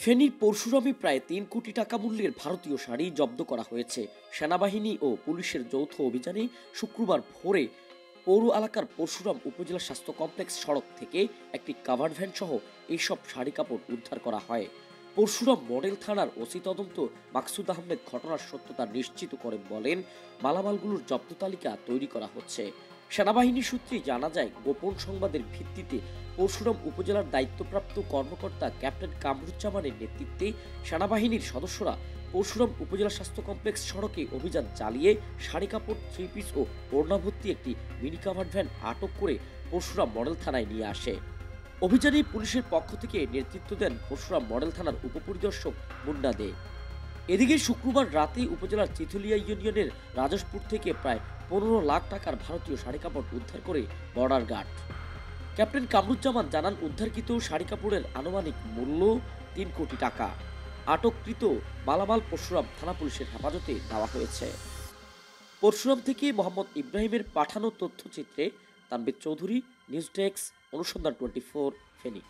ফেনীর পরশুরামে প্রায় ৩ কোটি টাকা মূল্যের ভারতীয় শাড়ি জব্দ করা হয়েছে। সেনাবাহিনী ও পুলিশের যৌথ অভিযানে শুক্রবার ভোরে পৌর এলাকার পরশুরাম উপজেলা স্বাস্থ্য কমপ্লেক্স সড়ক থেকে একটি কাভার্ড ভ্যান সহ এইসব শাড়ি কাপড় উদ্ধার করা হয়। পরশুরাম মডেল থানার ওসি তদন্ত মাকসুদ আহমেদ ঘটনার সত্যতা নিশ্চিত করেন, বলেন মালামালগুলোর জব্দ তালিকা তৈরি করা হচ্ছে। সেনাবাহিনী সূত্রে জানা যায়, গোপন সংবাদের ভিত্তিতে পরশুরাম উপজেলার দায়িত্বপ্রাপ্ত কর্মকর্তা ক্যাপ্টেন কামরুজ্জামানের নেতৃত্বে সেনাবাহিনীর সদস্যরা পরশুরাম উপজেলা স্বাস্থ্য কমপ্লেক্স সড়কে অভিযান চালিয়ে শাড়ি কাপড়, থ্রি পিস ও ওড়নাভর্তি একটি মিনি কাভার্ড ভ্যান আটক করে পরশুরাম মডেল থানায় নিয়ে আসে। অভিযানে পুলিশের পক্ষ থেকে নেতৃত্ব দেন পরশুরাম মডেল থানার উপপরিদর্শক মুন্না দে। এদিকে শুক্রবার রাতে উপজেলার চিথুলিয়া ইউনিয়নের রাজশপুর থেকে প্রায় ১৫ লাখ টাকার ভারতীয় শাড়ি কাপড় উদ্ধার করে বর্ডার গার্ড ক্যাপ্টেন কামরুজ্জামান জানান, উদ্ধারকৃত শাড়ি কাপড়ের আনুমানিক মূল্য ৩ কোটি টাকা। আটককৃত মালামাল পরশুরাম থানা পুলিশের হেফাজতে দেওয়া হয়েছে। পরশুরাম থেকে মোহাম্মদ ইব্রাহিমের পাঠানো তথ্যচিত্রে তানভীর চৌধুরী, নিউজ ডেস্ক, অনুসন্ধান 24, ফেনী।